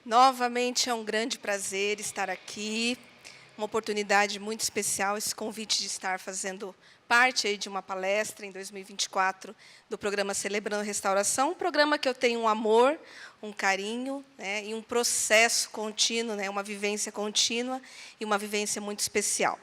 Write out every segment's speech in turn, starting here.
Novamente é um grande prazer estar aqui, uma oportunidade muito especial, esse convite de estar fazendo parte aí de uma palestra em 2024 do programa Celebrando Restauração, um programa que eu tenho um amor, um carinho, né, e um processo contínuo, né, uma vivência contínua e uma vivência muito especial.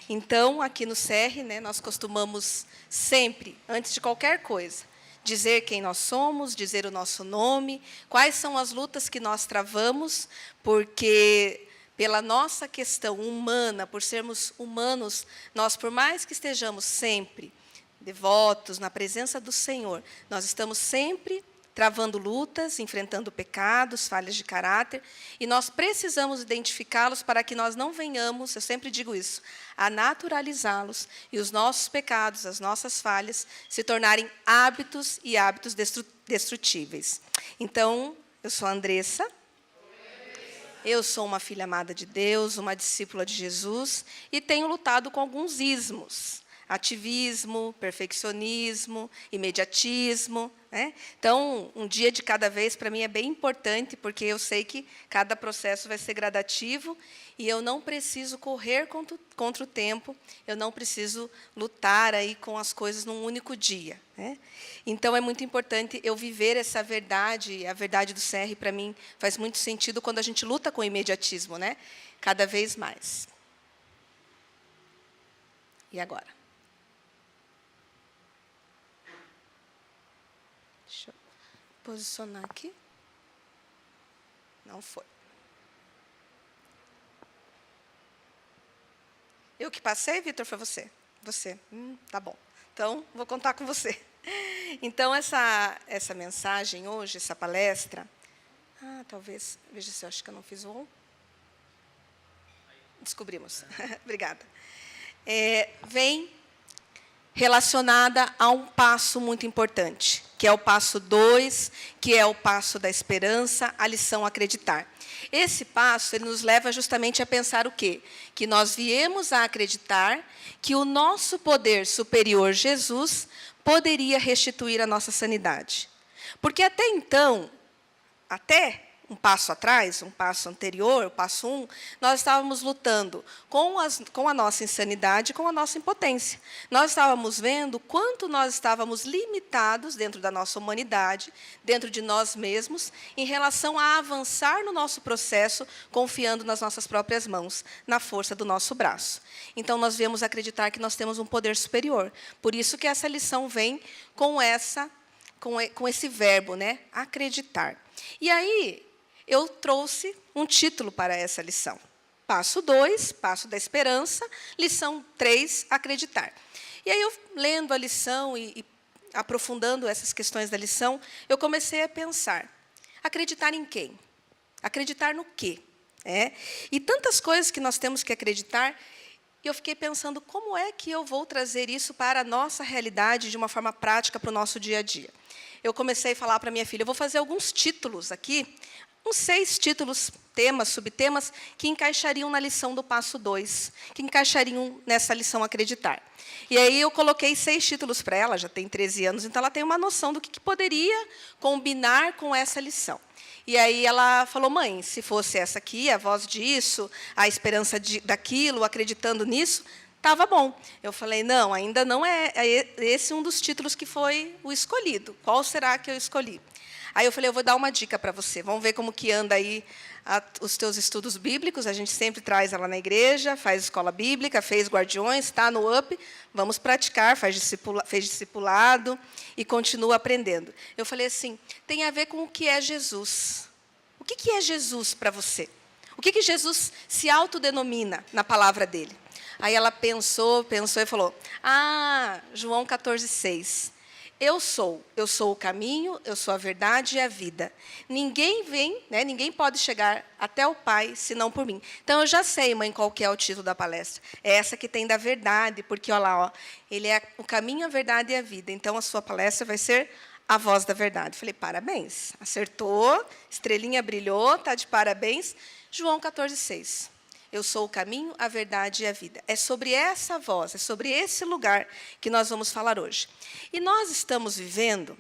Então, aqui no CR, né, nós costumamos sempre, antes de qualquer coisa, dizer quem nós somos, dizer o nosso nome, quais são as lutas que nós travamos, porque, pela nossa questão humana, por sermos humanos, nós, por mais que estejamos sempre devotos na presença do Senhor, nós estamos sempre travando lutas, enfrentando pecados, falhas de caráter, e nós precisamos identificá-los para que nós não venhamos, eu sempre digo isso, a naturalizá-los e os nossos pecados, as nossas falhas, se tornarem hábitos e hábitos destrutíveis. Então, eu sou a Andressa, eu sou uma filha amada de Deus, uma discípula de Jesus, e tenho lutado com alguns ismos. Ativismo, perfeccionismo, imediatismo, né? Então, um dia de cada vez, para mim, é bem importante, porque eu sei que cada processo vai ser gradativo e eu não preciso correr contra o tempo, eu não preciso lutar aí com as coisas num único dia, né? Então, é muito importante eu viver essa verdade, a verdade do CR, para mim, faz muito sentido quando a gente luta com o imediatismo, né? Cada vez mais. E agora? Deixa eu posicionar aqui. Não foi. Eu que passei, Vitor, foi você? Você. Tá bom. Então, vou contar com você. Então, essa mensagem hoje, essa palestra... talvez... Veja se eu acho que eu não fiz o on. Descobrimos. Obrigada. Vem relacionada a um passo muito importante, que é o passo 2, que é o passo da esperança, a lição acreditar. Esse passo ele nos leva justamente a pensar o quê? Que nós viemos a acreditar que o nosso poder superior, Jesus, poderia restituir a nossa sanidade. Porque até então, até um passo atrás, um passo anterior, o passo 1, nós estávamos lutando com a nossa insanidade, com a nossa impotência. Nós estávamos vendo quanto nós estávamos limitados dentro da nossa humanidade, dentro de nós mesmos, em relação a avançar no nosso processo, confiando nas nossas próprias mãos, na força do nosso braço. Então, nós viemos acreditar que nós temos um poder superior. Por isso que essa lição vem com esse verbo, né? Acreditar. E aí, eu trouxe um título para essa lição. Passo 2, passo da esperança, lição 3, acreditar. E aí, eu lendo a lição e aprofundando essas questões da lição, eu comecei a pensar, acreditar em quem? Acreditar no quê? E tantas coisas que nós temos que acreditar, e eu fiquei pensando, como é que eu vou trazer isso para a nossa realidade de uma forma prática para o nosso dia a dia? Eu comecei a falar para minha filha, eu vou fazer alguns títulos aqui, uns 6 títulos, temas, subtemas, que encaixariam na lição do passo 2, que encaixariam nessa lição acreditar. E aí eu coloquei 6 títulos para ela, já tem 13 anos, então ela tem uma noção do que poderia combinar com essa lição. E aí ela falou, mãe, se fosse essa aqui, a voz disso, a esperança daquilo, acreditando nisso, estava bom. Eu falei, não, ainda não é esse um dos títulos que foi o escolhido. Qual será que eu escolhi? Aí eu falei, eu vou dar uma dica para você. Vamos ver como que anda aí os teus estudos bíblicos. A gente sempre traz ela na igreja, faz escola bíblica, fez guardiões, está no UP. Vamos praticar, fez discipulado e continua aprendendo. Eu falei assim, tem a ver com o que é Jesus. O que é Jesus para você? O que Jesus se autodenomina na palavra dele? Aí ela pensou e falou, João 14,6. Eu sou o caminho, eu sou a verdade e a vida. Ninguém vem, ninguém pode chegar até o Pai, senão por mim. Então, eu já sei, mãe, qual que é o título da palestra. É essa que tem da verdade, porque, olha lá, ele é o caminho, a verdade e a vida. Então, a sua palestra vai ser a voz da verdade. Falei, parabéns, acertou, estrelinha brilhou, está de parabéns. João 14,6. eu sou o caminho, a verdade e a vida. É sobre essa voz, é sobre esse lugar que nós vamos falar hoje. E nós estamos vivendo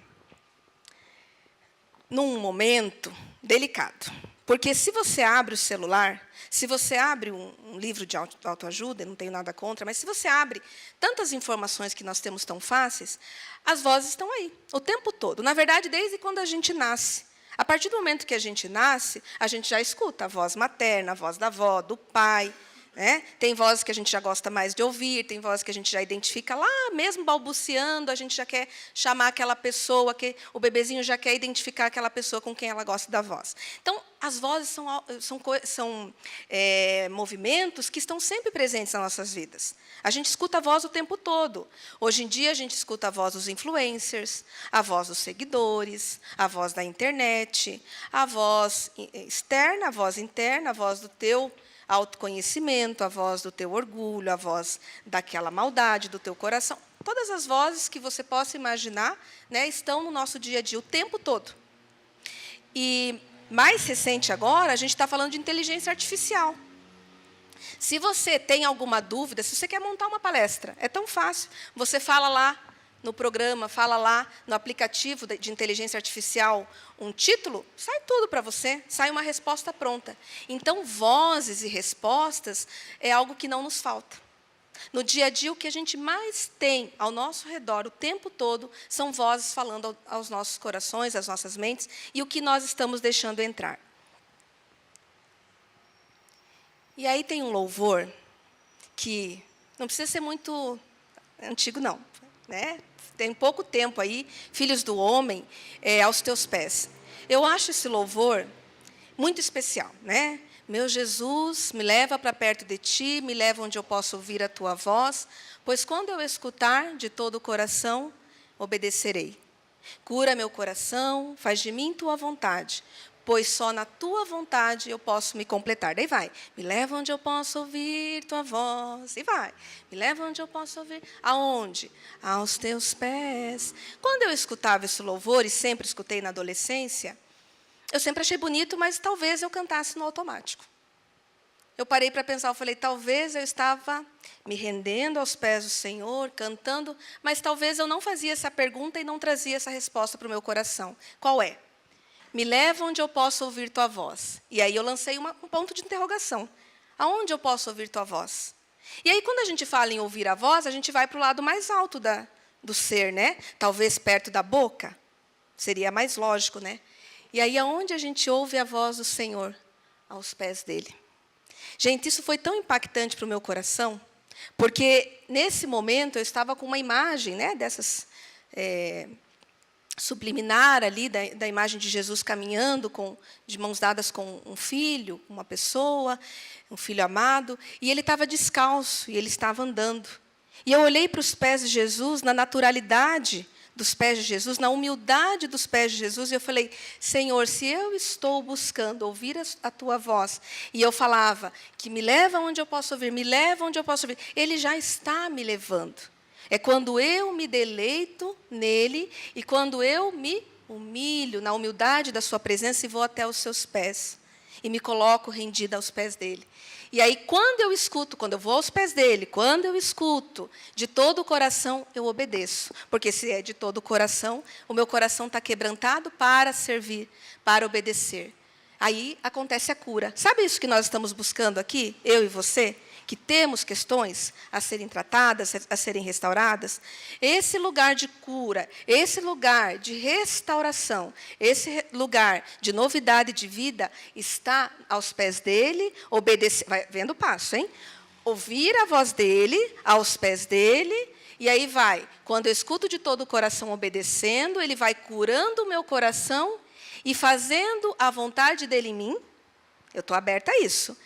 num momento delicado. Porque se você abre o celular, se você abre um livro de autoajuda, não tenho nada contra, mas se você abre tantas informações que nós temos tão fáceis, as vozes estão aí, o tempo todo. Na verdade, desde quando a gente nasce. A partir do momento que a gente nasce, a gente já escuta a voz materna, a voz da avó, do pai. Né? Tem vozes que a gente já gosta mais de ouvir, tem vozes que a gente já identifica lá, mesmo balbuciando, a gente já quer chamar aquela pessoa, que o bebezinho já quer identificar aquela pessoa com quem ela gosta da voz. Então, as vozes são movimentos que estão sempre presentes nas nossas vidas. A gente escuta a voz o tempo todo. Hoje em dia, a gente escuta a voz dos influencers, a voz dos seguidores, a voz da internet, a voz externa, a voz interna, a voz do teu autoconhecimento, a voz do teu orgulho, a voz daquela maldade do teu coração. Todas as vozes que você possa imaginar, né, estão no nosso dia a dia o tempo todo. E, mais recente agora, a gente está falando de inteligência artificial. Se você tem alguma dúvida, se você quer montar uma palestra, é tão fácil. Você fala lá no programa, fala lá no aplicativo de inteligência artificial um título, sai tudo para você, sai uma resposta pronta. Então, vozes e respostas é algo que não nos falta. No dia a dia, o que a gente mais tem ao nosso redor o tempo todo são vozes falando aos nossos corações, às nossas mentes, e o que nós estamos deixando entrar. E aí tem um louvor que não precisa ser muito antigo, não, né? Tem pouco tempo aí, Filhos do Homem, aos teus pés. Eu acho esse louvor muito especial, né? Meu Jesus, me leva para perto de ti, me leva onde eu possa ouvir a tua voz, pois quando eu escutar de todo o coração, obedecerei. Cura meu coração, faz de mim tua vontade, pois só na tua vontade eu posso me completar. Daí vai, me leva onde eu posso ouvir tua voz. E vai, me leva onde eu posso ouvir. Aonde? Aos teus pés. Quando eu escutava esse louvor, e sempre escutei na adolescência, eu sempre achei bonito, mas talvez eu cantasse no automático. Eu parei para pensar, eu falei, talvez eu estava me rendendo aos pés do Senhor, cantando, mas talvez eu não fazia essa pergunta e não trazia essa resposta para o meu coração. Qual é? Me leva onde eu posso ouvir tua voz. E aí eu lancei um ponto de interrogação. Aonde eu posso ouvir tua voz? E aí, quando a gente fala em ouvir a voz, a gente vai para o lado mais alto do ser, né? Talvez perto da boca. Seria mais lógico, né? E aí, aonde a gente ouve a voz do Senhor? Aos pés dele. Gente, isso foi tão impactante para o meu coração, porque, nesse momento, eu estava com uma imagem, né, dessas... subliminar ali da imagem de Jesus caminhando de mãos dadas com um filho, uma pessoa, um filho amado, e ele estava descalço, e ele estava andando. E eu olhei para os pés de Jesus, na naturalidade dos pés de Jesus, na humildade dos pés de Jesus, e eu falei, Senhor, se eu estou buscando ouvir a tua voz, e eu falava que me leva onde eu posso ouvir, me leva onde eu posso ouvir, ele já está me levando. É quando eu me deleito nele e quando eu me humilho na humildade da sua presença e vou até os seus pés. E me coloco rendida aos pés dele. E aí, quando eu vou aos pés dele, quando eu escuto de todo o coração, eu obedeço. Porque se é de todo o coração, o meu coração está quebrantado para servir, para obedecer. Aí acontece a cura. Sabe isso que nós estamos buscando aqui, eu e você? Que temos questões a serem tratadas, a serem restauradas, esse lugar de cura, esse lugar de restauração, esse lugar de novidade de vida está aos pés dele, obedecer, vai vendo o passo, hein? Ouvir a voz dele, aos pés dele, e aí vai, quando eu escuto de todo o coração obedecendo, ele vai curando o meu coração e fazendo a vontade dele em mim, eu estou aberta a isso.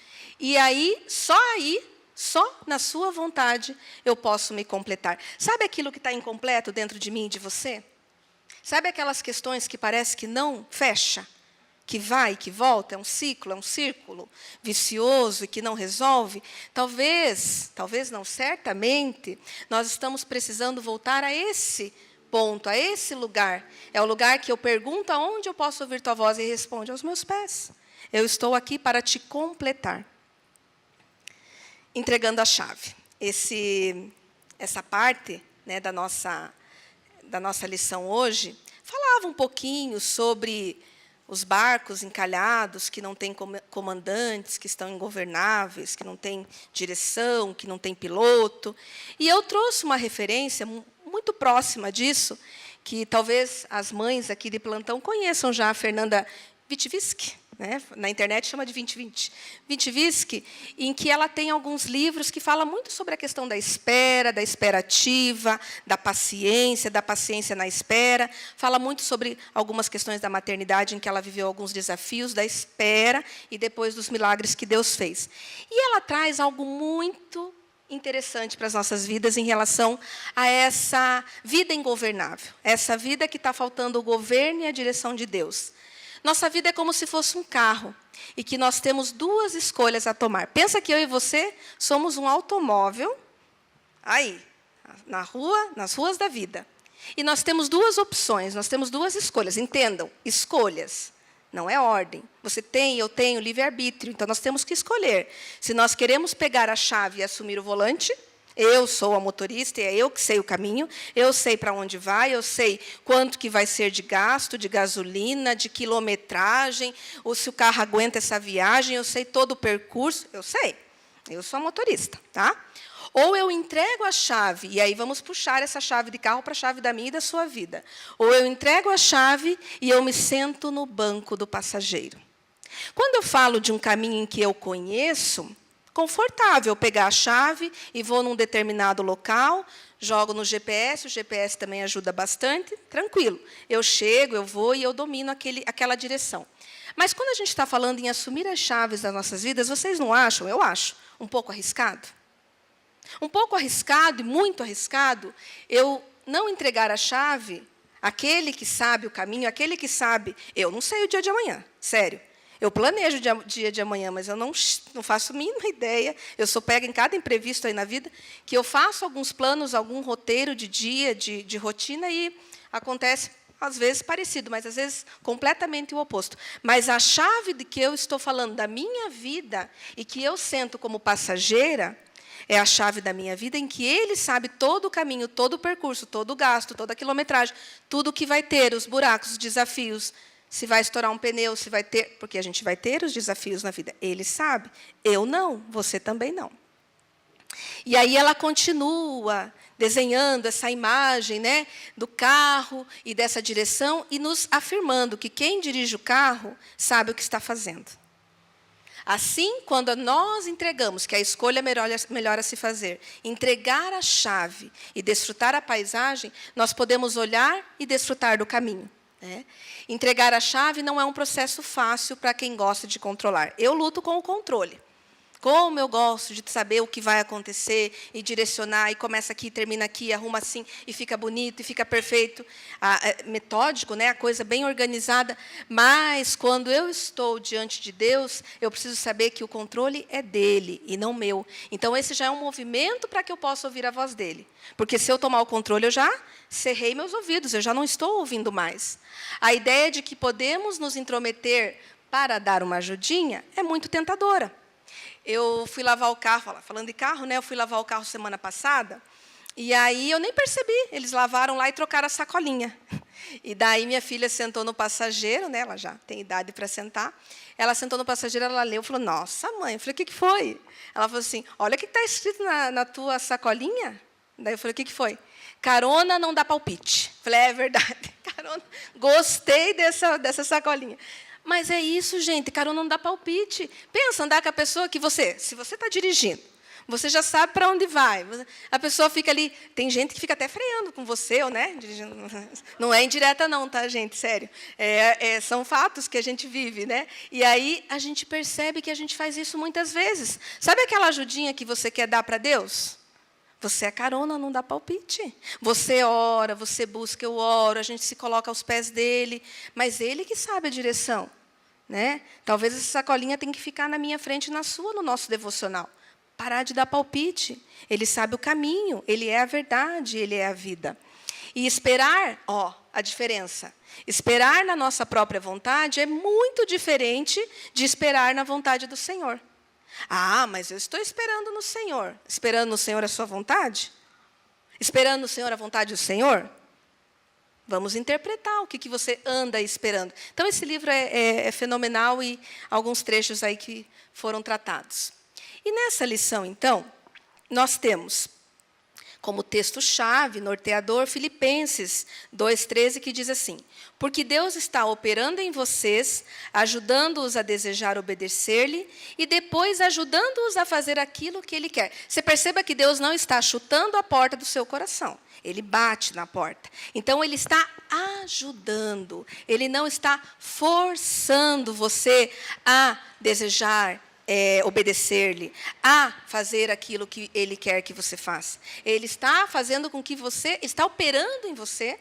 E aí, só na sua vontade, eu posso me completar. Sabe aquilo que está incompleto dentro de mim e de você? Sabe aquelas questões que parece que não fecha? Que vai, que volta, é um ciclo, é um círculo vicioso e que não resolve? Talvez não, certamente, nós estamos precisando voltar a esse ponto, a esse lugar. É o lugar que eu pergunto aonde eu posso ouvir tua voz e responde aos meus pés. Eu estou aqui para te completar. entregando a chave. Essa parte, né, da nossa lição hoje falava um pouquinho sobre os barcos encalhados, que não têm comandantes, que estão ingovernáveis, que não têm direção, que não têm piloto. E eu trouxe uma referência muito próxima disso, que talvez as mães aqui de plantão conheçam já, a Fernanda Witwicky, né? Na internet chama de 2020. Witwicky, em que ela tem alguns livros que falam muito sobre a questão da espera ativa, da paciência na espera. Fala muito sobre algumas questões da maternidade, em que ela viveu alguns desafios da espera e depois dos milagres que Deus fez. E ela traz algo muito interessante para as nossas vidas em relação a essa vida ingovernável, essa vida que está faltando o governo e a direção de Deus. Nossa vida é como se fosse um carro e que nós temos duas escolhas a tomar. Pensa que eu e você somos um automóvel aí, nas ruas da vida. E nós temos duas opções, nós temos duas escolhas. Entendam, escolhas, não é ordem. Você tem, eu tenho livre-arbítrio, então nós temos que escolher. Se nós queremos pegar a chave e assumir o volante, eu sou a motorista, e é eu que sei o caminho, eu sei para onde vai, eu sei quanto que vai ser de gasto, de gasolina, de quilometragem, ou se o carro aguenta essa viagem, eu sei todo o percurso, eu sei, eu sou a motorista, tá? Ou eu entrego a chave, e aí vamos puxar essa chave de carro para a chave da minha e da sua vida. Ou eu entrego a chave e eu me sento no banco do passageiro. Quando eu falo de um caminho em que eu conheço, confortável pegar a chave e vou num determinado local, jogo no GPS, o GPS também ajuda bastante, tranquilo. Eu chego, eu vou e eu domino aquela direção. Mas quando a gente está falando em assumir as chaves das nossas vidas, vocês não acham, eu acho, um pouco arriscado? Um pouco arriscado e muito arriscado eu não entregar a chave àquele que sabe o caminho, àquele que sabe, eu não sei o dia de amanhã, sério. Eu planejo o dia de amanhã, mas eu não faço a mínima ideia. Eu sou pega em cada imprevisto aí na vida, que eu faço alguns planos, algum roteiro de dia, de rotina, e acontece, às vezes, parecido, mas, às vezes, completamente o oposto. Mas a chave de que eu estou falando da minha vida e que eu sento como passageira é a chave da minha vida, em que ele sabe todo o caminho, todo o percurso, todo o gasto, toda a quilometragem, tudo o que vai ter, os buracos, os desafios, se vai estourar um pneu, se vai ter... Porque a gente vai ter os desafios na vida. Ele sabe. Eu não. Você também não. E aí ela continua desenhando essa imagem, né, do carro e dessa direção e nos afirmando que quem dirige o carro sabe o que está fazendo. Assim, quando nós entregamos, que a escolha melhor a se fazer, entregar a chave e desfrutar a paisagem, nós podemos olhar e desfrutar do caminho. Né? Entregar a chave não é um processo fácil para quem gosta de controlar. Eu luto com o controle. Como eu gosto de saber o que vai acontecer e direcionar, e começa aqui, termina aqui, arruma assim, e fica bonito, e fica perfeito. Metódico, né? A coisa bem organizada. Mas, quando eu estou diante de Deus, eu preciso saber que o controle é dele e não meu. Então, esse já é um movimento para que eu possa ouvir a voz dele. Porque, se eu tomar o controle, eu já cerrei meus ouvidos, eu já não estou ouvindo mais. A ideia de que podemos nos intrometer para dar uma ajudinha é muito tentadora. Eu fui lavar o carro, falando de carro, né? Eu fui lavar o carro semana passada, e aí eu nem percebi. Eles lavaram lá e trocaram a sacolinha. E daí minha filha sentou no passageiro, né? Ela já tem idade para sentar. Ela sentou no passageiro, ela leu, falou, nossa, mãe. Eu falei, o que foi? Ela falou assim, olha o que está escrito na tua sacolinha. Daí eu falei, o que foi? Carona não dá palpite. Eu falei, é verdade. Carona. Gostei dessa sacolinha. Mas é isso, gente, carona não dá palpite. Pensa, andar com a pessoa que se você está dirigindo, você já sabe para onde vai. A pessoa fica ali, tem gente que fica até freando com você, né? Dirigindo. Não é indireta não, tá, gente? Sério. São fatos que a gente vive, né? E aí a gente percebe que a gente faz isso muitas vezes. Sabe aquela ajudinha que você quer dar para Deus? Você é carona, não dá palpite. Você ora, você busca, eu oro, a gente se coloca aos pés dele, mas ele que sabe a direção. Né? Talvez essa sacolinha tenha que ficar na minha frente e na sua, no nosso devocional. Parar de dar palpite. Ele sabe o caminho, ele é a verdade, ele é a vida. E esperar, a diferença. Esperar na nossa própria vontade é muito diferente de esperar na vontade do Senhor. Ah, mas eu estou esperando no Senhor. Esperando no Senhor a sua vontade? Esperando no Senhor a vontade do Senhor? Vamos interpretar o que você anda esperando. Então, esse livro é fenomenal e alguns trechos aí que foram tratados. E nessa lição, então, nós temos como texto-chave, norteador, Filipenses 2,13, que diz assim: porque Deus está operando em vocês, ajudando-os a desejar obedecer-lhe e depois ajudando-os a fazer aquilo que Ele quer. Você perceba que Deus não está chutando a porta do seu coração. Ele bate na porta. Então, Ele está ajudando. Ele não está forçando você a desejar obedecer-lhe, a fazer aquilo que Ele quer que você faça. Ele está fazendo com que você, está operando em você,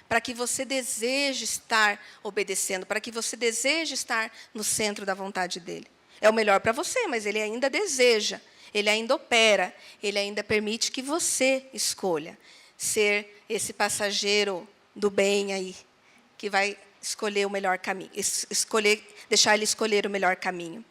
para que você deseje estar obedecendo, para que você deseje estar no centro da vontade dEle. É o melhor para você, mas Ele ainda deseja, Ele ainda opera, Ele ainda permite que você escolha ser esse passageiro do bem aí, que vai escolher o melhor caminho, deixar Ele escolher o melhor caminho.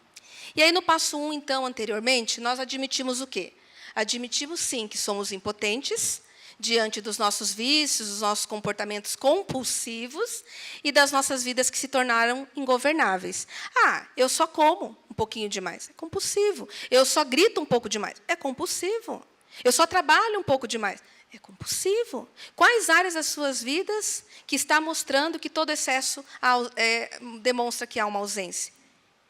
E aí, no passo 1, então, anteriormente, nós admitimos o quê? Admitimos, sim, que somos impotentes diante dos nossos vícios, dos nossos comportamentos compulsivos e das nossas vidas que se tornaram ingovernáveis. Ah, eu só como um pouquinho demais. É compulsivo. Eu só grito um pouco demais. É compulsivo. Eu só trabalho um pouco demais. É compulsivo. Quais áreas das suas vidas que está mostrando que todo excesso demonstra que há uma ausência?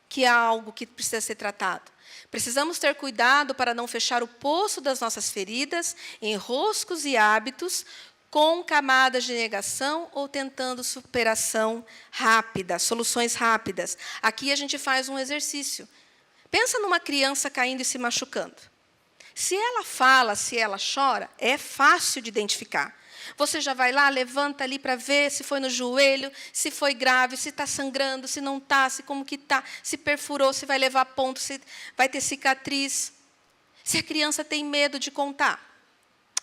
Que há algo que precisa ser tratado? Precisamos ter cuidado para não fechar o poço das nossas feridas em roscos e hábitos com camadas de negação ou tentando superação rápida, soluções rápidas. Aqui a gente faz um exercício. Pensa numa criança caindo e se machucando. Se ela fala, se ela chora, é fácil de identificar. Você já vai lá, levanta ali para ver se foi no joelho, se foi grave, se está sangrando, se não está, se como que está, se perfurou, se vai levar ponto, se vai ter cicatriz. Se a criança tem medo de contar,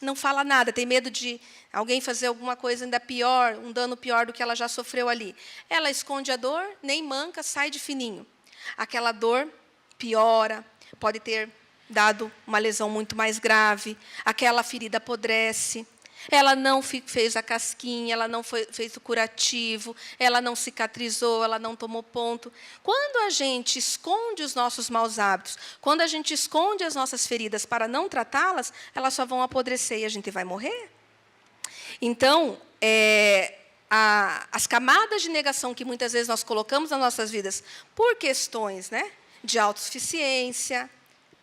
não fala nada, tem medo de alguém fazer alguma coisa ainda pior, um dano pior do que ela já sofreu ali. Ela esconde a dor, nem manca, sai de fininho. Aquela dor piora, pode ter dado uma lesão muito mais grave, aquela ferida apodrece. Ela não fez a casquinha, ela não fez o curativo, ela não cicatrizou, ela não tomou ponto. Quando a gente esconde os nossos maus hábitos, quando a gente esconde as nossas feridas para não tratá-las, elas só vão apodrecer e a gente vai morrer. Então, as camadas de negação que muitas vezes nós colocamos nas nossas vidas por questões, né, de autossuficiência,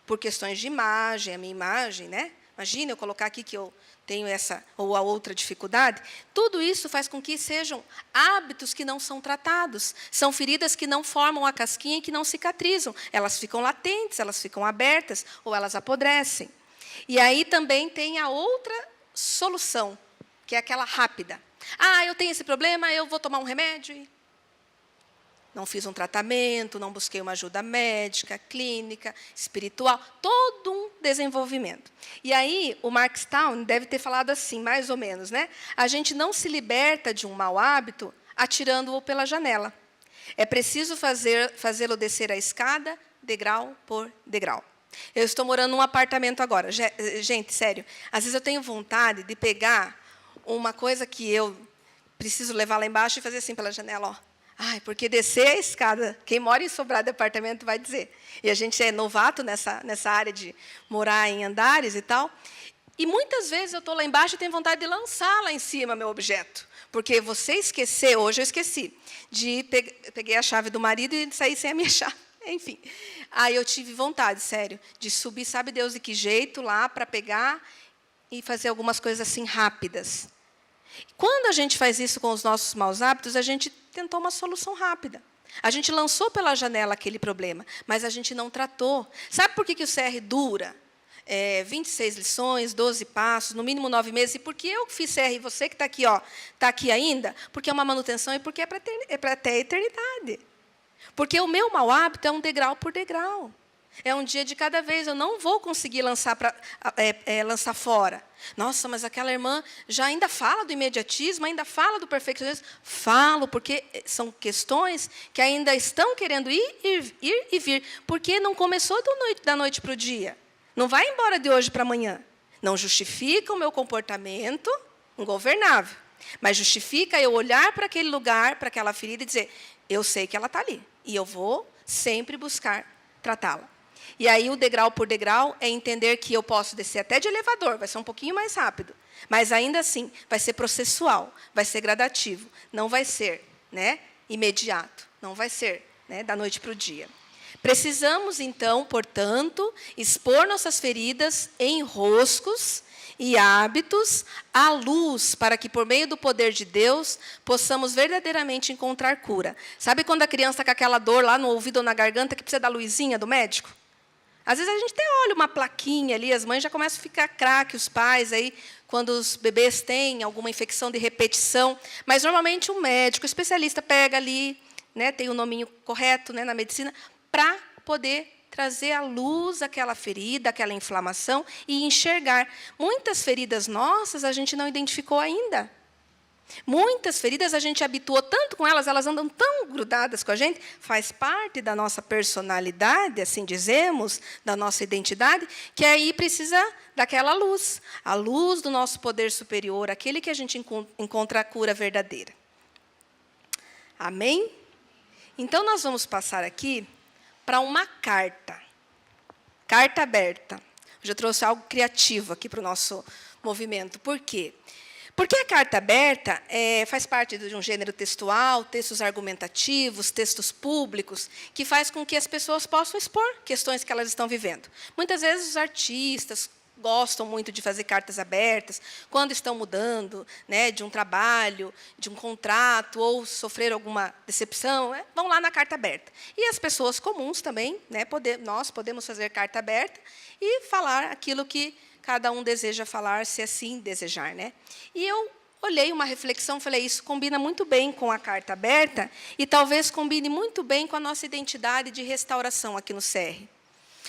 por questões de imagem, a minha imagem, né? Imagina eu colocar aqui que eu tenho essa ou a outra dificuldade. Tudo isso faz com que sejam hábitos que não são tratados. São feridas que não formam a casquinha e que não cicatrizam. Elas ficam latentes, elas ficam abertas ou elas apodrecem. E aí também tem a outra solução, que é aquela rápida. Ah, eu tenho esse problema, eu vou tomar um remédio e não fiz um tratamento, não busquei uma ajuda médica, clínica, espiritual, todo um desenvolvimento. E aí, o Markstown deve ter falado assim, mais ou menos, né? A gente não se liberta de um mau hábito atirando-o pela janela. É preciso fazê-lo descer a escada, degrau por degrau. Eu estou morando num apartamento agora. Gente, sério, às vezes eu tenho vontade de pegar uma coisa que eu preciso levar lá embaixo e fazer assim pela janela, ó. Ai, porque descer a escada, quem mora em Sobrado de apartamento vai dizer. E a gente é novato nessa área de morar em andares e tal. E muitas vezes eu estou lá embaixo e tenho vontade de lançar lá em cima meu objeto. Porque você esqueceu, hoje eu esqueci, peguei a chave do marido e saí sem a minha chave. Enfim, aí eu tive vontade, sério, de subir, sabe Deus de que jeito, lá para pegar e fazer algumas coisas assim rápidas. Quando a gente faz isso com os nossos maus hábitos, a gente tentou uma solução rápida. A gente lançou pela janela aquele problema, mas a gente não tratou. Sabe por que o CR dura 26 lições, 12 passos, no mínimo 9 meses? E por que eu fiz CR e você que está aqui, está aqui ainda? Porque é uma manutenção e porque é para até a eternidade. Porque o meu mau hábito é um degrau por degrau. É um dia de cada vez. Eu não vou conseguir lançar fora. Nossa, mas aquela irmã já ainda fala do imediatismo, ainda fala do perfeccionismo. Falo, porque são questões que ainda estão querendo ir e vir. Porque não começou da noite para o dia. Não vai embora de hoje para amanhã. Não justifica o meu comportamento ingovernável. Mas justifica eu olhar para aquele lugar, para aquela ferida e dizer, eu sei que ela está ali. E eu vou sempre buscar tratá-la. E aí, o degrau por degrau é entender que eu posso descer até de elevador, vai ser um pouquinho mais rápido. Mas, ainda assim, vai ser processual, vai ser gradativo. Não vai ser, né, imediato. Não vai ser, né, da noite para o dia. Precisamos, então, portanto, expor nossas feridas em roscos e hábitos à luz, para que, por meio do poder de Deus, possamos verdadeiramente encontrar cura. Sabe quando a criança está com aquela dor lá no ouvido ou na garganta que precisa da luzinha do médico? Às vezes a gente até olha uma plaquinha ali, as mães já começam a ficar craque, os pais, aí, quando os bebês têm alguma infecção de repetição. Mas, normalmente, um médico, especialista, pega ali, né, tem o nominho correto, né, na medicina, para poder trazer à luz aquela ferida, aquela inflamação e enxergar. Muitas feridas nossas a gente não identificou ainda. Muitas feridas a gente habituou tanto com elas, elas andam tão grudadas com a gente, faz parte da nossa personalidade, assim dizemos, da nossa identidade, que aí precisa daquela luz, a luz do nosso poder superior, aquele que a gente encontra a cura verdadeira. Amém? Então, nós vamos passar aqui para uma carta. Carta aberta. Hoje eu trouxe algo criativo aqui para o nosso movimento. Por quê? Porque a carta aberta faz parte de um gênero textual, textos argumentativos, textos públicos, que faz com que as pessoas possam expor questões que elas estão vivendo. Muitas vezes os artistas gostam muito de fazer cartas abertas, quando estão mudando, né, de um trabalho, de um contrato, ou sofrer alguma decepção, vão lá na carta aberta. E as pessoas comuns também, né, nós podemos fazer carta aberta e falar aquilo que cada um deseja falar, se assim desejar, né? E eu olhei uma reflexão, falei, isso combina muito bem com a carta aberta e talvez combine muito bem com a nossa identidade de restauração aqui no CR.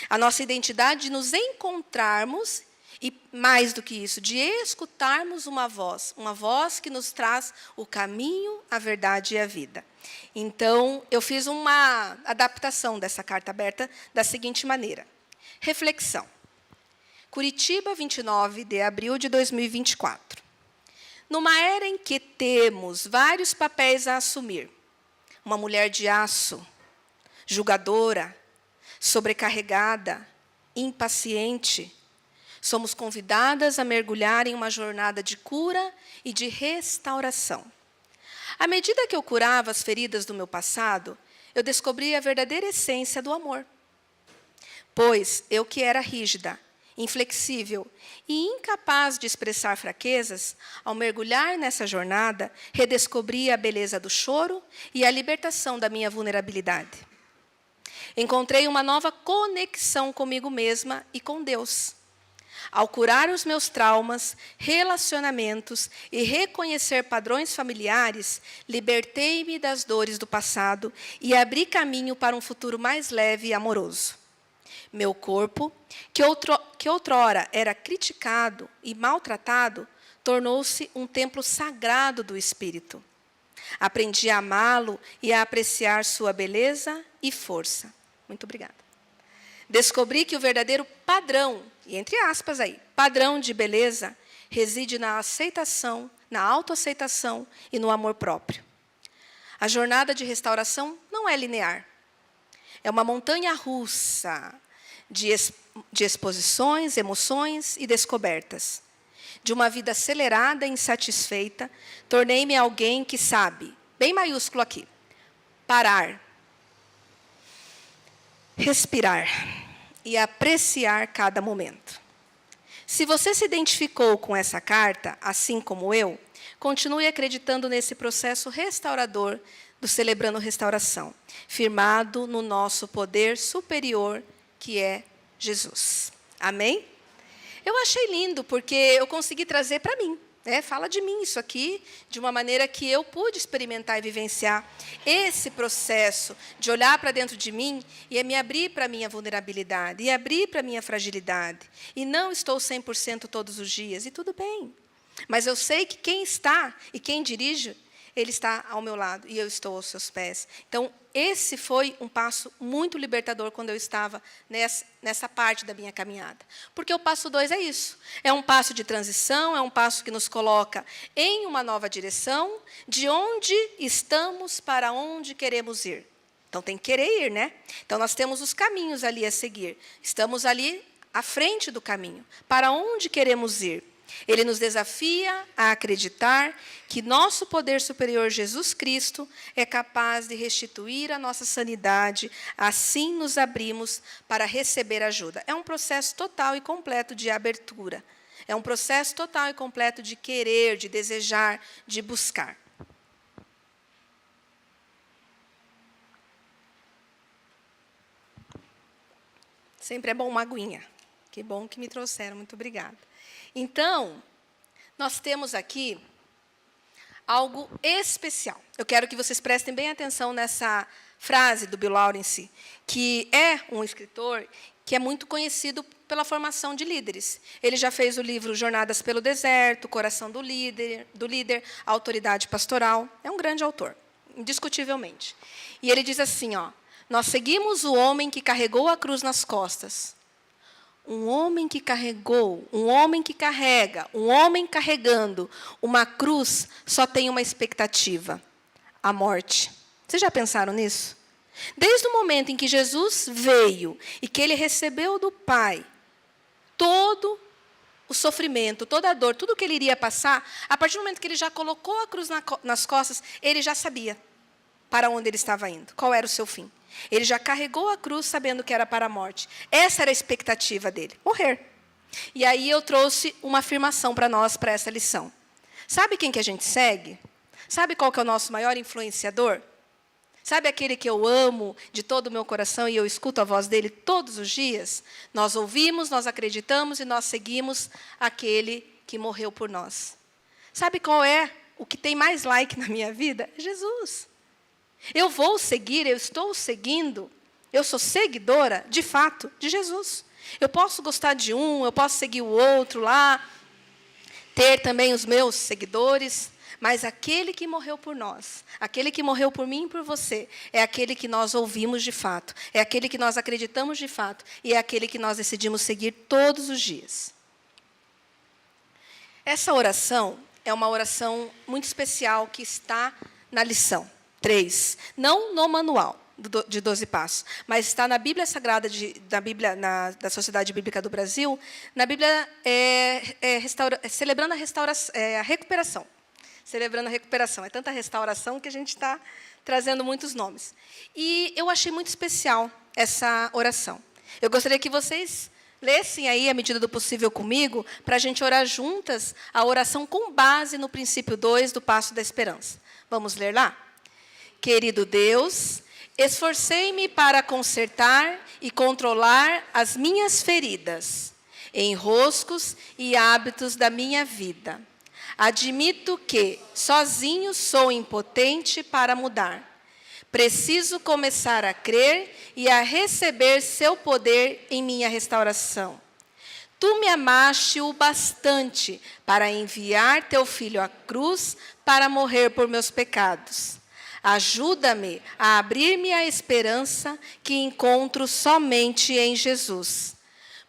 A nossa identidade de nos encontrarmos e, mais do que isso, de escutarmos uma voz que nos traz o caminho, a verdade e a vida. Então, eu fiz uma adaptação dessa carta aberta da seguinte maneira. Reflexão. Curitiba, 29 de abril de 2024. Numa era em que temos vários papéis a assumir, uma mulher de aço, julgadora, sobrecarregada, impaciente, somos convidadas a mergulhar em uma jornada de cura e de restauração. À medida que eu curava as feridas do meu passado, eu descobri a verdadeira essência do amor. Pois eu que era rígida, inflexível e incapaz de expressar fraquezas, ao mergulhar nessa jornada, redescobri a beleza do choro e a libertação da minha vulnerabilidade. Encontrei uma nova conexão comigo mesma e com Deus. Ao curar os meus traumas, relacionamentos e reconhecer padrões familiares, libertei-me das dores do passado e abri caminho para um futuro mais leve e amoroso. Meu corpo, que outrora era criticado e maltratado, tornou-se um templo sagrado do Espírito. Aprendi a amá-lo e a apreciar sua beleza e força. Muito obrigada. Descobri que o verdadeiro padrão, e entre aspas aí, padrão de beleza, reside na aceitação, na autoaceitação e no amor próprio. A jornada de restauração não é linear. É uma montanha russa de exposições, emoções e descobertas. De uma vida acelerada e insatisfeita, tornei-me alguém que sabe, bem maiúsculo aqui, parar, respirar e apreciar cada momento. Se você se identificou com essa carta, assim como eu, continue acreditando nesse processo restaurador do Celebrando Restauração, firmado no nosso poder superior, que é Jesus. Amém? Eu achei lindo, porque eu consegui trazer para mim. Fala de mim isso aqui, de uma maneira que eu pude experimentar e vivenciar esse processo de olhar para dentro de mim e me abrir para a minha vulnerabilidade, e abrir para a minha fragilidade. E não estou 100% todos os dias, e tudo bem. Mas eu sei que quem está e quem dirige, ele está ao meu lado e eu estou aos seus pés. Então, esse foi um passo muito libertador quando eu estava nessa parte da minha caminhada. Porque o passo 2 é isso. É um passo de transição, é um passo que nos coloca em uma nova direção, de onde estamos para onde queremos ir. Então, tem que querer ir, né? Então, nós temos os caminhos ali a seguir. Estamos ali à frente do caminho. Para onde queremos ir? Ele nos desafia a acreditar que nosso poder superior, Jesus Cristo, é capaz de restituir a nossa sanidade, assim nos abrimos para receber ajuda. É um processo total e completo de abertura. É um processo total e completo de querer, de desejar, de buscar. Sempre é bom uma aguinha. Que bom que me trouxeram, muito obrigada. Então, nós temos aqui algo especial. Eu quero que vocês prestem bem atenção nessa frase do Bill Lawrence, que é um escritor que é muito conhecido pela formação de líderes. Ele já fez o livro Jornadas pelo Deserto, Coração do Líder, a Autoridade Pastoral. É um grande autor, indiscutivelmente. E ele diz assim, nós seguimos o homem que carregou a cruz nas costas. Um homem que carregou, um homem que carrega, um homem carregando uma cruz só tem uma expectativa: a morte. Vocês já pensaram nisso? Desde o momento em que Jesus veio e que ele recebeu do Pai todo o sofrimento, toda a dor, tudo o que ele iria passar, a partir do momento que ele já colocou a cruz nas costas, ele já sabia para onde ele estava indo, qual era o seu fim. Ele já carregou a cruz sabendo que era para a morte. Essa era a expectativa dele, morrer. E aí eu trouxe uma afirmação para nós, para essa lição. Sabe quem que a gente segue? Sabe qual que é o nosso maior influenciador? Sabe aquele que eu amo de todo o meu coração e eu escuto a voz dele todos os dias? Nós ouvimos, nós acreditamos e nós seguimos aquele que morreu por nós. Sabe qual é o que tem mais like na minha vida? Jesus. Eu vou seguir, eu estou seguindo, eu sou seguidora, de fato, de Jesus. Eu posso gostar de um, eu posso seguir o outro lá, ter também os meus seguidores, mas aquele que morreu por nós, aquele que morreu por mim e por você, é aquele que nós ouvimos de fato, é aquele que nós acreditamos de fato, e é aquele que nós decidimos seguir todos os dias. Essa oração é uma oração muito especial que está na lição 3, não no manual de 12 passos, mas está na Bíblia Sagrada, da Sociedade Bíblica do Brasil, na Bíblia celebrando a recuperação. Celebrando a recuperação. É tanta restauração que a gente está trazendo muitos nomes. E eu achei muito especial essa oração. Eu gostaria que vocês lessem aí, à medida do possível comigo, para a gente orar juntas a oração com base no princípio 2 do passo da esperança. Vamos ler lá? Querido Deus, esforcei-me para consertar e controlar as minhas feridas, enroscos e hábitos da minha vida. Admito que sozinho sou impotente para mudar. Preciso começar a crer e a receber seu poder em minha restauração. Tu me amaste o bastante para enviar teu filho à cruz para morrer por meus pecados. Ajuda-me a abrir-me à esperança que encontro somente em Jesus.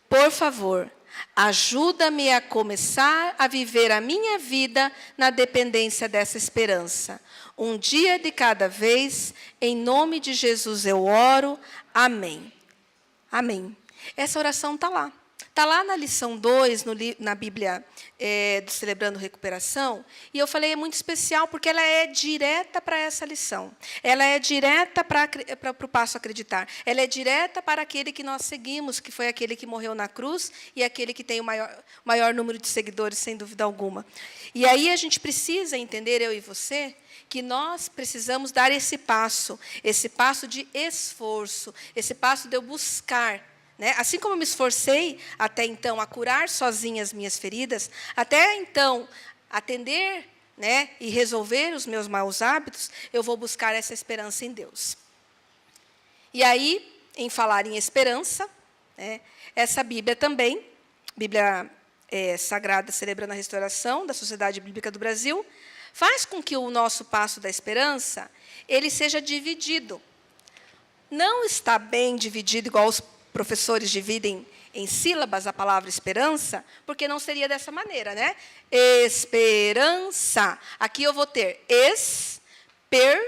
Por favor, ajuda-me a começar a viver a minha vida na dependência dessa esperança. Um dia de cada vez, em nome de Jesus eu oro. Amém. Amém. Essa oração está lá. Está lá na lição 2, na Bíblia do Celebrando Recuperação, e eu falei, é muito especial, porque ela é direta para essa lição. Ela é direta para o passo acreditar. Ela é direta para aquele que nós seguimos, que foi aquele que morreu na cruz, e aquele que tem o maior número de seguidores, sem dúvida alguma. E aí a gente precisa entender, eu e você, que nós precisamos dar esse passo de esforço, esse passo de eu buscar. Assim como eu me esforcei até então a curar sozinha as minhas feridas, até então atender, né, e resolver os meus maus hábitos, eu vou buscar essa esperança em Deus. E aí, em falar em esperança, né, essa Bíblia também, Bíblia Sagrada Celebrando a Restauração, da Sociedade Bíblica do Brasil, faz com que o nosso passo da esperança ele seja dividido. Não está bem dividido, igual os professores dividem em sílabas a palavra esperança, porque não seria dessa maneira, né? Esperança. Aqui eu vou ter esperanca.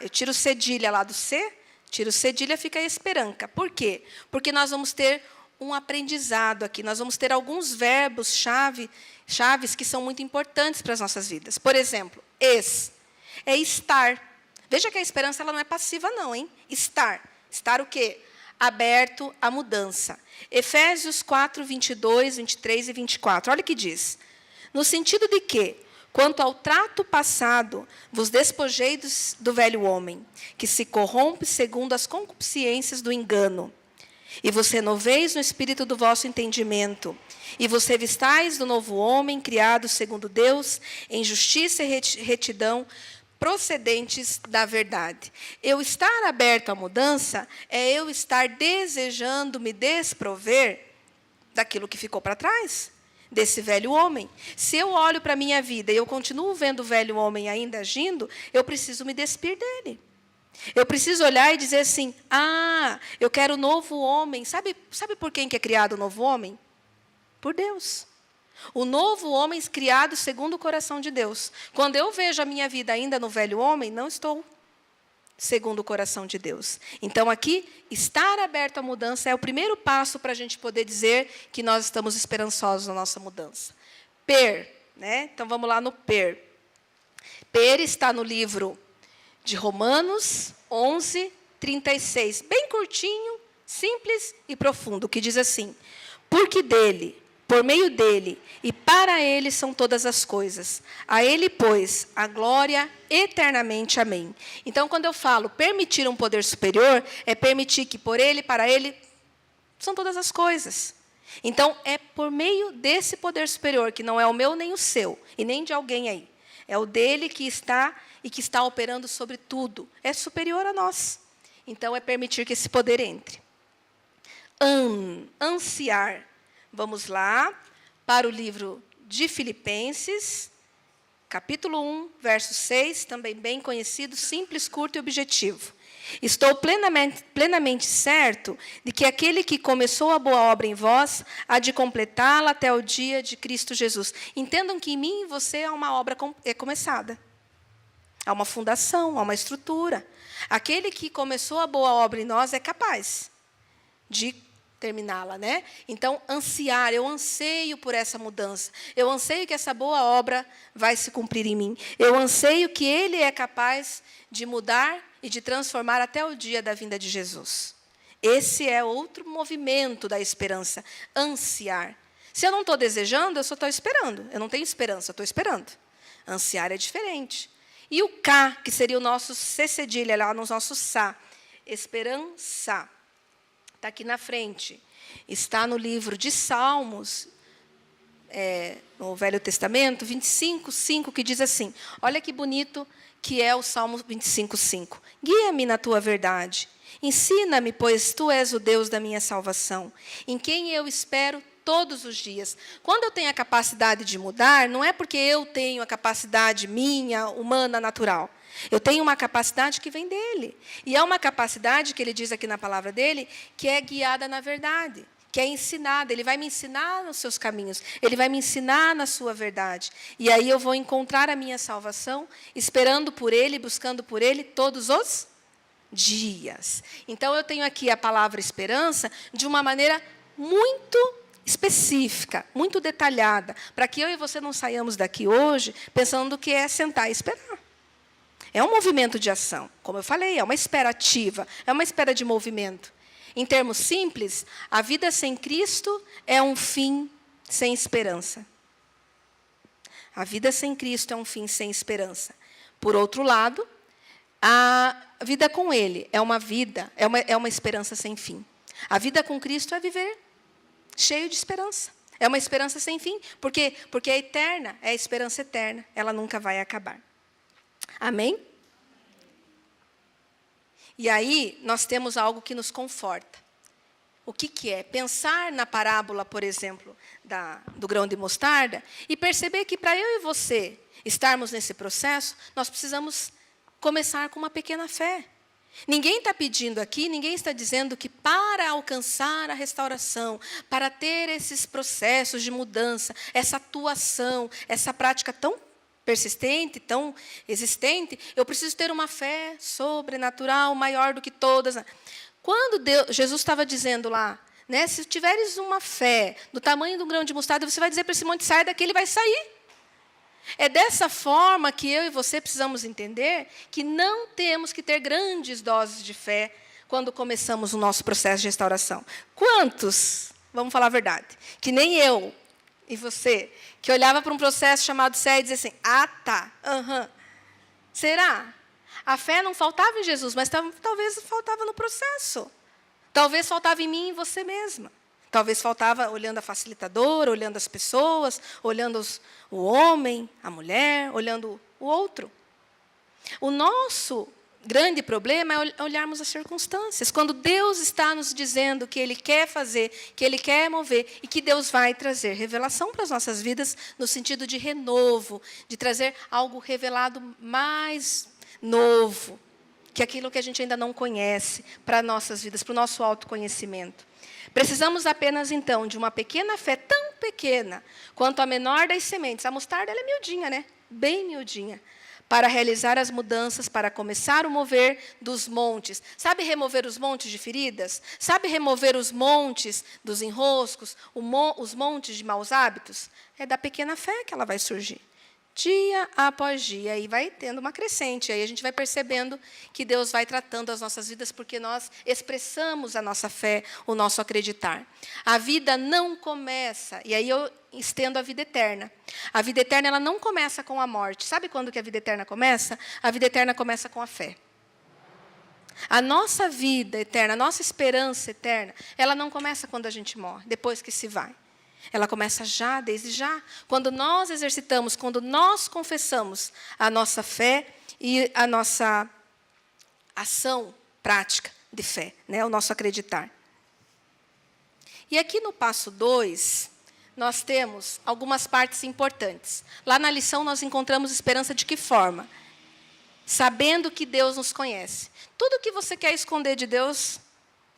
Eu tiro cedilha lá do C, tiro cedilha, fica esperanca. Por quê? Porque nós vamos ter um aprendizado aqui, nós vamos ter alguns verbos chaves que são muito importantes para as nossas vidas. Por exemplo, é estar. Veja que a esperança ela não é passiva, não, hein? Estar. Estar o quê? Aberto à mudança. Efésios 4, 22, 23 e 24. Olha o que diz. No sentido de que, quanto ao trato passado, vos despojeis do velho homem, que se corrompe segundo as concupiscências do engano, e vos renoveis no espírito do vosso entendimento, e vos revistais do novo homem, criado segundo Deus, em justiça e retidão, procedentes da verdade. Eu estar aberto à mudança é eu estar desejando me desprover daquilo que ficou para trás, desse velho homem. Se eu olho para a minha vida e eu continuo vendo o velho homem ainda agindo, eu preciso me despir dele. Eu preciso olhar e dizer assim, eu quero o novo homem. Sabe por quem que é criado o novo homem? Por Deus. O novo homem criado segundo o coração de Deus. Quando eu vejo a minha vida ainda no velho homem, não estou segundo o coração de Deus. Então, aqui, estar aberto à mudança é o primeiro passo para a gente poder dizer que nós estamos esperançosos na nossa mudança. Né? Então, vamos lá no Per. Per está no livro de Romanos 11, 36. Bem curtinho, simples e profundo, que diz assim, porque dele, por meio dele e para ele são todas as coisas. A ele, pois, a glória eternamente. Amém. Então, quando eu falo permitir um poder superior, é permitir que por ele e para ele são todas as coisas. Então, é por meio desse poder superior, que não é o meu nem o seu, e nem de alguém aí. É o dele que está e que está operando sobre tudo. É superior a nós. Então, é permitir que esse poder entre. Ansiar. Vamos lá para o livro de Filipenses, capítulo 1, verso 6, também bem conhecido, simples, curto e objetivo. Estou plenamente certo de que aquele que começou a boa obra em vós há de completá-la até o dia de Cristo Jesus. Entendam que em mim e você há uma obra começada. Há uma fundação, há uma estrutura. Aquele que começou a boa obra em nós é capaz de terminá-la, né? Então, ansiar, eu anseio por essa mudança. Eu anseio que essa boa obra vai se cumprir em mim. Eu anseio que Ele é capaz de mudar e de transformar até o dia da vinda de Jesus. Esse é outro movimento da esperança, ansiar. Se eu não estou desejando, eu só estou esperando. Eu não tenho esperança, eu estou esperando. Ansiar é diferente. E o K, que seria o nosso C cedilha, lá no nosso Sá, esperança. Está aqui na frente. Está no livro de Salmos, no Velho Testamento, 25, 5, que diz assim, olha que bonito que é o Salmo 25, 5. Guia-me na tua verdade. Ensina-me, pois tu és o Deus da minha salvação, em quem eu espero todos os dias. Quando eu tenho a capacidade de mudar, não é porque eu tenho a capacidade minha, humana, natural. Eu tenho uma capacidade que vem dele. E é uma capacidade, que ele diz aqui na palavra dele, que é guiada na verdade, que é ensinada. Ele vai me ensinar nos seus caminhos, ele vai me ensinar na sua verdade. E aí eu vou encontrar a minha salvação, esperando por ele, buscando por ele todos os dias. Então, eu tenho aqui a palavra esperança de uma maneira muito específica, muito detalhada, para que eu e você não saiamos daqui hoje pensando que é sentar e esperar. É um movimento de ação. Como eu falei, é uma espera ativa, é uma espera de movimento. Em termos simples, a vida sem Cristo é um fim sem esperança. A vida sem Cristo é um fim sem esperança. Por outro lado, a vida com Ele é uma esperança sem fim. A vida com Cristo é viver cheio de esperança. É uma esperança sem fim. Por quê? Porque é eterna, é a esperança eterna. Ela nunca vai acabar. Amém? E aí, nós temos algo que nos conforta. O que é? Pensar na parábola, por exemplo, do grão de mostarda e perceber que para eu e você estarmos nesse processo, nós precisamos começar com uma pequena fé. Ninguém está pedindo aqui, ninguém está dizendo que para alcançar a restauração, para ter esses processos de mudança, essa atuação, essa prática tão persistente, tão existente, eu preciso ter uma fé sobrenatural, maior do que todas. Quando Jesus estava dizendo lá, né, se tiveres uma fé do tamanho de um grão de mostarda, você vai dizer para esse monte, sai daqui, ele vai sair. É dessa forma que eu e você precisamos entender que não temos que ter grandes doses de fé quando começamos o nosso processo de restauração. Quantos, vamos falar a verdade, que nem eu e você, que olhava para um processo chamado fé e dizia assim, tá, será? A fé não faltava em Jesus, mas talvez faltava no processo. Talvez faltava em mim e em você mesma. Talvez faltava olhando a facilitadora, olhando as pessoas, olhando o homem, a mulher, olhando o outro. O nosso grande problema é olharmos as circunstâncias. Quando Deus está nos dizendo que Ele quer fazer, que Ele quer mover, e que Deus vai trazer revelação para as nossas vidas, no sentido de renovo, de trazer algo revelado mais novo, que aquilo que a gente ainda não conhece, para nossas vidas, para o nosso autoconhecimento. Precisamos apenas, então, de uma pequena fé, tão pequena, quanto a menor das sementes. A mostarda ela é miudinha, né? Bem miudinha. Para realizar as mudanças, para começar o mover dos montes. Sabe remover os montes de feridas? Sabe remover os montes dos enroscos? Os montes de maus hábitos? É da pequena fé que ela vai surgir. Dia após dia, e vai tendo uma crescente. Aí a gente vai percebendo que Deus vai tratando as nossas vidas, porque nós expressamos a nossa fé, o nosso acreditar. A vida não começa, e aí eu estendo a vida eterna. A vida eterna ela não começa com a morte. Sabe quando que a vida eterna começa? A vida eterna começa com a fé. A nossa vida eterna, a nossa esperança eterna, ela não começa quando a gente morre, depois que se vai. Ela começa já, desde já. Quando nós exercitamos, quando nós confessamos a nossa fé e a nossa ação prática de fé, né? O nosso acreditar. E aqui no passo 2, nós temos algumas partes importantes. Lá na lição nós encontramos esperança de que forma? Sabendo que Deus nos conhece. Tudo que você quer esconder de Deus,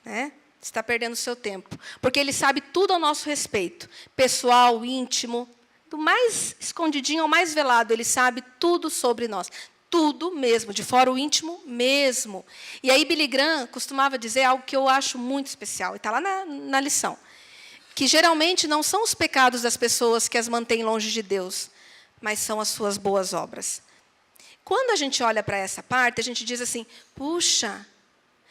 né? Está perdendo seu tempo, porque Ele sabe tudo ao nosso respeito, pessoal, íntimo, do mais escondidinho ao mais velado, Ele sabe tudo sobre nós, tudo mesmo, de fora o íntimo mesmo. E aí Billy Graham costumava dizer algo que eu acho muito especial, e está lá na lição, que geralmente não são os pecados das pessoas que as mantêm longe de Deus, mas são as suas boas obras. Quando a gente olha para essa parte, a gente diz assim, puxa,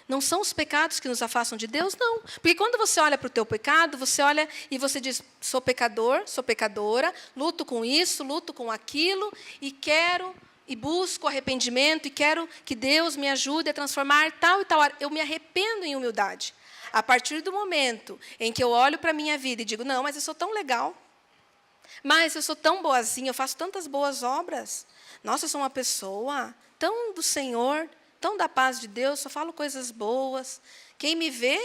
não são os pecados que nos afastam de Deus? Não. Porque quando você olha para o teu pecado, você olha e você diz, sou pecador, sou pecadora, luto com isso, luto com aquilo, e quero, e busco arrependimento, e quero que Deus me ajude a transformar tal e tal. Eu me arrependo em humildade. A partir do momento em que eu olho para a minha vida e digo, não, mas eu sou tão legal, mas eu sou tão boazinha, eu faço tantas boas obras. Nossa, eu sou uma pessoa tão do Senhor, tão da paz de Deus, só falo coisas boas. Quem me vê?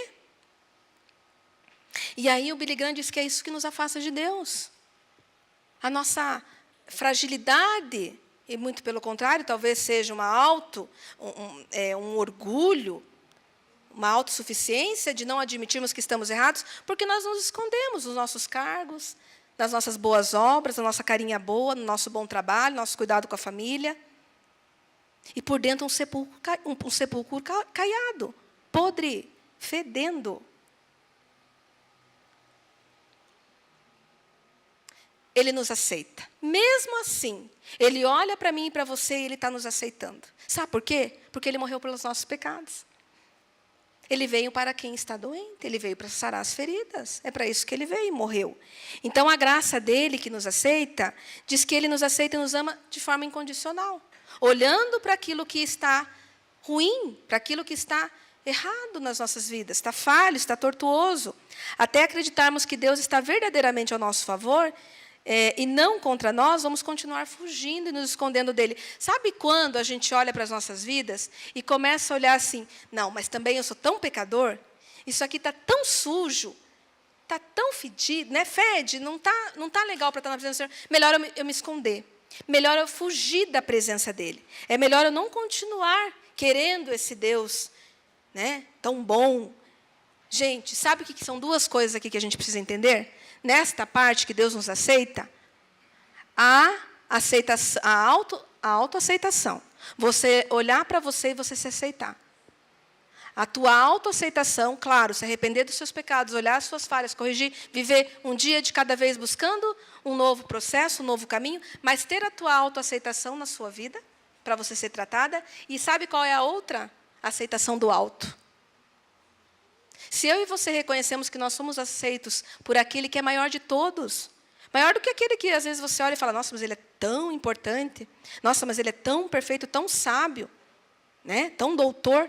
E aí o Billy Graham diz que é isso que nos afasta de Deus. A nossa fragilidade, e muito pelo contrário, talvez seja um orgulho, uma autossuficiência de não admitirmos que estamos errados, porque nós nos escondemos nos nossos cargos, nas nossas boas obras, na nossa carinha boa, no nosso bom trabalho, no nosso cuidado com a família. E por dentro um sepulcro caiado, podre, fedendo. Ele nos aceita. Mesmo assim, Ele olha para mim e para você e Ele está nos aceitando. Sabe por quê? Porque Ele morreu pelos nossos pecados. Ele veio para quem está doente, Ele veio para sarar as feridas. É para isso que Ele veio e morreu. Então, a graça dEle que nos aceita, diz que Ele nos aceita e nos ama de forma incondicional. Olhando para aquilo que está ruim, para aquilo que está errado nas nossas vidas, está falho, está tortuoso. Até acreditarmos que Deus está verdadeiramente ao nosso favor e não contra nós, vamos continuar fugindo e nos escondendo dele. Sabe quando a gente olha para as nossas vidas e começa a olhar assim, não, mas também eu sou tão pecador, isso aqui está tão sujo, está tão fedido, né? Fede, não tá legal para estar na presença do Senhor. Melhor eu me esconder. Melhor eu fugir da presença dele. É melhor eu não continuar querendo esse Deus, né, tão bom. Gente, sabe o que são duas coisas aqui que a gente precisa entender? Nesta parte que Deus nos aceita, a autoaceitação. Você olhar para você e você se aceitar. A tua autoaceitação, claro, se arrepender dos seus pecados, olhar as suas falhas, corrigir, viver um dia de cada vez buscando um novo processo, um novo caminho, mas ter a tua autoaceitação na sua vida, para você ser tratada. E sabe qual é a outra? A aceitação do alto. Se eu e você reconhecemos que nós somos aceitos por aquele que é maior de todos, maior do que aquele que às vezes você olha e fala, nossa, mas ele é tão importante, nossa, mas ele é tão perfeito, tão sábio, né? Tão doutor.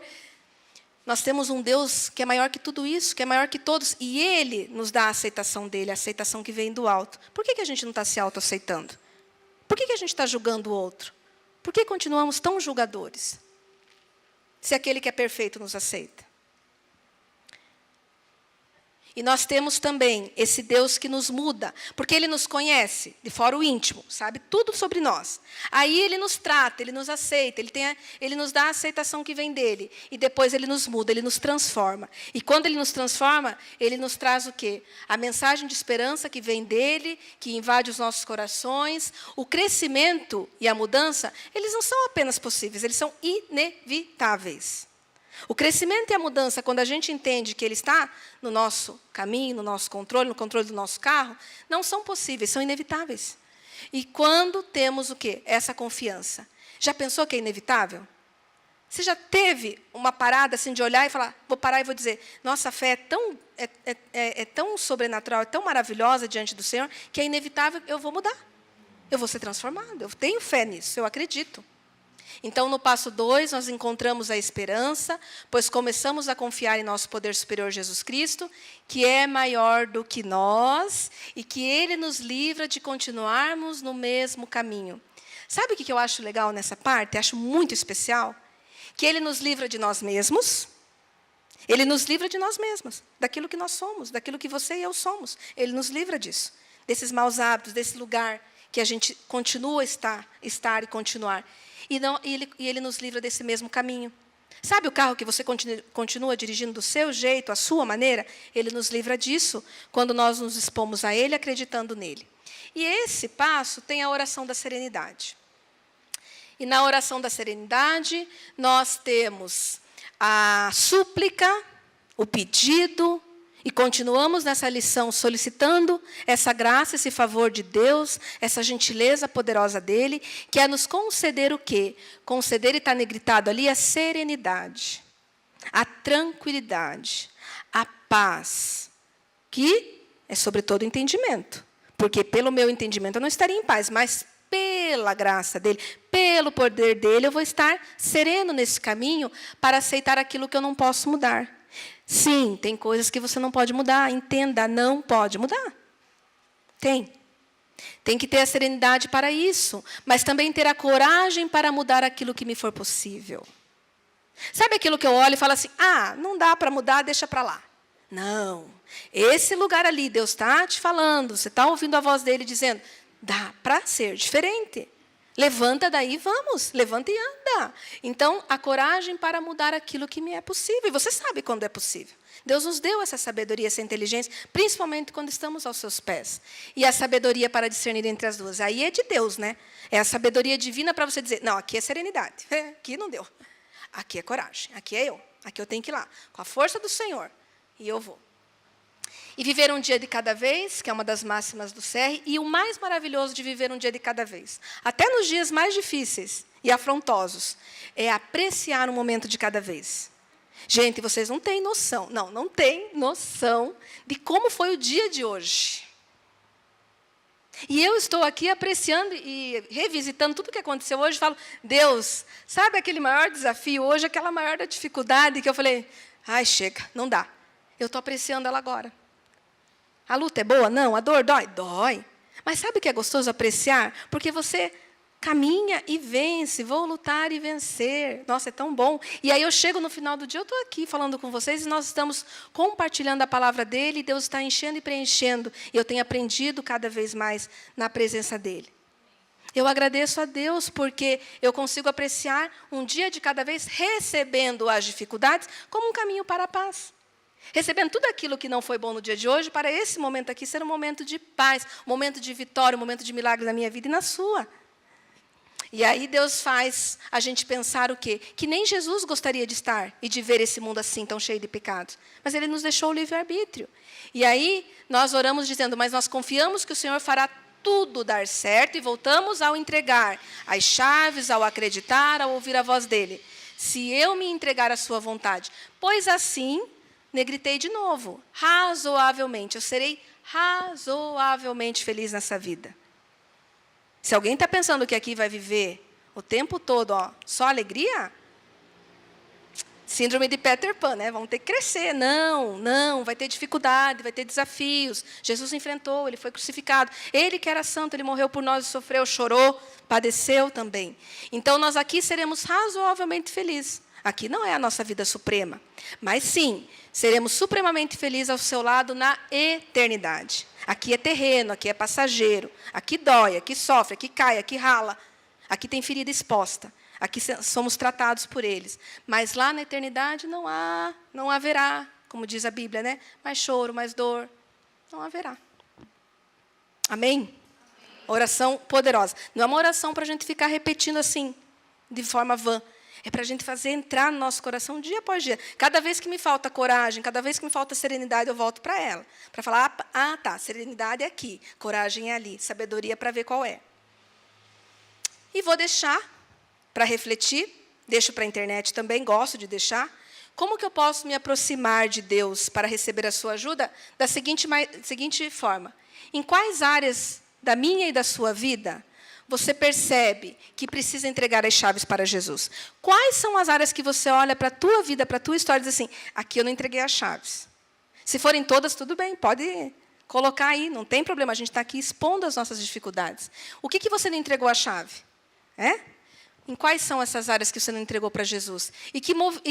Nós temos um Deus que é maior que tudo isso, que é maior que todos, e Ele nos dá a aceitação dEle, a aceitação que vem do alto. Por que a gente não está se autoaceitando? Por que a gente está julgando o outro? Por que continuamos tão julgadores? Se aquele que é perfeito nos aceita. E nós temos também esse Deus que nos muda, porque Ele nos conhece, de fora o íntimo, sabe tudo sobre nós. Aí Ele nos trata, Ele nos aceita, Ele nos dá a aceitação que vem dEle. E depois Ele nos muda, Ele nos transforma. E quando Ele nos transforma, Ele nos traz o quê? A mensagem de esperança que vem dEle, que invade os nossos corações. O crescimento e a mudança, eles não são apenas possíveis, eles são inevitáveis. O crescimento e a mudança, quando a gente entende que Ele está no nosso caminho, no nosso controle, no controle do nosso carro, não são possíveis, são inevitáveis. E quando temos o quê? Essa confiança. Já pensou que é inevitável? Você já teve uma parada assim de olhar e falar, vou parar e vou dizer, nossa, a fé é tão sobrenatural, é tão maravilhosa diante do Senhor, que é inevitável, eu vou mudar. Eu vou ser transformado, eu tenho fé nisso, eu acredito. Então, no passo 2, nós encontramos a esperança, pois começamos a confiar em nosso poder superior Jesus Cristo, que é maior do que nós e que Ele nos livra de continuarmos no mesmo caminho. Sabe o que eu acho legal nessa parte? Acho muito especial. Que Ele nos livra de nós mesmos. Ele nos livra de nós mesmos, daquilo que nós somos, daquilo que você e eu somos. Ele nos livra disso, desses maus hábitos, desse lugar que a gente continua a estar e continuar. E Ele nos livra desse mesmo caminho. Sabe o carro que você continua dirigindo do seu jeito, à sua maneira? Ele nos livra disso quando nós nos expomos a Ele, acreditando nele. E esse passo tem a oração da serenidade. E na oração da serenidade, nós temos a súplica, o pedido, e continuamos nessa lição solicitando essa graça, esse favor de Deus, essa gentileza poderosa dEle, que é nos conceder o quê? Conceder, e está negritado ali, a serenidade, a tranquilidade, a paz, que é sobre todo entendimento. Porque pelo meu entendimento eu não estaria em paz, mas pela graça dEle, pelo poder dEle, eu vou estar sereno nesse caminho para aceitar aquilo que eu não posso mudar. Sim, tem coisas que você não pode mudar. Entenda, não pode mudar. Tem que ter a serenidade para isso, mas também ter a coragem para mudar aquilo que me for possível. Sabe aquilo que eu olho e falo assim, não dá para mudar, deixa para lá. Não, esse lugar ali, Deus está te falando, você está ouvindo a voz dEle dizendo, dá para ser diferente. Levanta daí, vamos, levanta e anda. Então, a coragem para mudar aquilo que me é possível. E você sabe quando é possível. Deus nos deu essa sabedoria, essa inteligência, principalmente quando estamos aos seus pés. E a sabedoria para discernir entre as duas. Aí é de Deus, né? É a sabedoria divina para você dizer, não, aqui é serenidade, aqui não deu. Aqui é coragem, aqui é eu. Aqui eu tenho que ir lá, com a força do Senhor. E eu vou. E viver um dia de cada vez, que é uma das máximas do CR, e o mais maravilhoso de viver um dia de cada vez, até nos dias mais difíceis e afrontosos, é apreciar um momento de cada vez. Gente, vocês não têm noção, não têm noção de como foi o dia de hoje. E eu estou aqui apreciando e revisitando tudo o que aconteceu hoje. Falo, Deus, sabe aquele maior desafio hoje, aquela maior dificuldade que eu falei, ai, chega, não dá. Eu estou apreciando ela agora. A luta é boa? Não. A dor dói? Dói. Mas sabe o que é gostoso apreciar? Porque você caminha e vence, vou lutar e vencer. Nossa, é tão bom. E aí eu chego no final do dia, eu estou aqui falando com vocês e nós estamos compartilhando a palavra dele e Deus está enchendo e preenchendo. E eu tenho aprendido cada vez mais na presença dele. Eu agradeço a Deus porque eu consigo apreciar um dia de cada vez, recebendo as dificuldades como um caminho para a paz. Recebendo tudo aquilo que não foi bom no dia de hoje, para esse momento aqui ser um momento de paz, um momento de vitória, um momento de milagre na minha vida e na sua. E aí Deus faz a gente pensar o quê? Que nem Jesus gostaria de estar e de ver esse mundo assim, tão cheio de pecados. Mas Ele nos deixou o livre-arbítrio. E aí nós oramos dizendo, mas nós confiamos que o Senhor fará tudo dar certo e voltamos ao entregar as chaves, ao acreditar, ao ouvir a voz dEle. Se eu me entregar à sua vontade, pois assim, negritei de novo, razoavelmente, eu serei razoavelmente feliz nessa vida. Se alguém está pensando que aqui vai viver o tempo todo só alegria, síndrome de Peter Pan, né? Vamos ter que crescer. Não, vai ter dificuldade, vai ter desafios. Jesus enfrentou, ele foi crucificado. Ele que era santo, ele morreu por nós, sofreu, chorou, padeceu também. Então, nós aqui seremos razoavelmente felizes. Aqui não é a nossa vida suprema, mas sim, seremos supremamente felizes ao seu lado na eternidade. Aqui é terreno, aqui é passageiro, aqui dói, aqui sofre, aqui cai, aqui rala, aqui tem ferida exposta, aqui somos tratados por eles. Mas lá na eternidade não haverá, como diz a Bíblia, né? Mais choro, mais dor, não haverá. Amém? Oração poderosa. Não é uma oração para a gente ficar repetindo assim, de forma vã. É para a gente fazer entrar no nosso coração dia após dia. Cada vez que me falta coragem, cada vez que me falta serenidade, eu volto para ela. Para falar, tá, serenidade é aqui, coragem é ali, sabedoria para ver qual é. E vou deixar para refletir, deixo para a internet também, gosto de deixar. Como que eu posso me aproximar de Deus para receber a sua ajuda? Da seguinte forma. Em quais áreas da minha e da sua vida você percebe que precisa entregar as chaves para Jesus? Quais são as áreas que você olha para a tua vida, para a tua história e diz assim, aqui eu não entreguei as chaves. Se forem todas, tudo bem, pode colocar aí, não tem problema, a gente está aqui expondo as nossas dificuldades. O que você não entregou a chave? Em quais são essas áreas que você não entregou para Jesus? E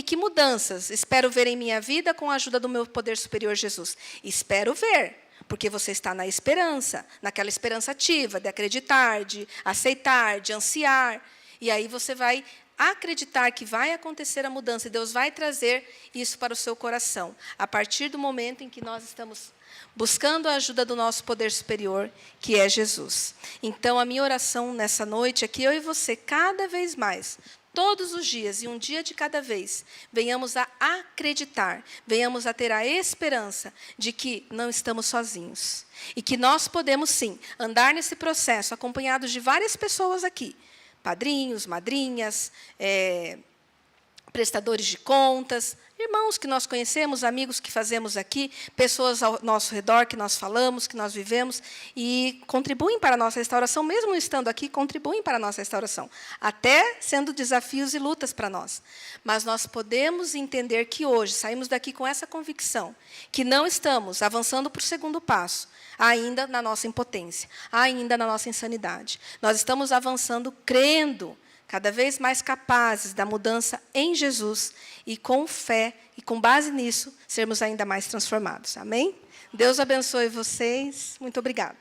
que mudanças espero ver em minha vida com a ajuda do meu poder superior, Jesus? Espero ver. Porque você está na esperança, naquela esperança ativa, de acreditar, de aceitar, de ansiar. E aí você vai acreditar que vai acontecer a mudança, e Deus vai trazer isso para o seu coração, a partir do momento em que nós estamos buscando a ajuda do nosso poder superior, que é Jesus. Então, a minha oração nessa noite é que eu e você, cada vez mais, todos os dias, e um dia de cada vez, venhamos a acreditar, venhamos a ter a esperança de que não estamos sozinhos. E que nós podemos, sim, andar nesse processo, acompanhados de várias pessoas aqui, padrinhos, madrinhas, prestadores de contas, irmãos que nós conhecemos, amigos que fazemos aqui, pessoas ao nosso redor que nós falamos, que nós vivemos, e contribuem para a nossa restauração, mesmo estando aqui, contribuem para a nossa restauração, até sendo desafios e lutas para nós. Mas nós podemos entender que hoje saímos daqui com essa convicção, que não estamos avançando para o segundo passo, ainda na nossa impotência, ainda na nossa insanidade. Nós estamos avançando crendo, cada vez mais capazes da mudança em Jesus e com fé, e com base nisso, sermos ainda mais transformados. Amém? Deus abençoe vocês. Muito obrigada.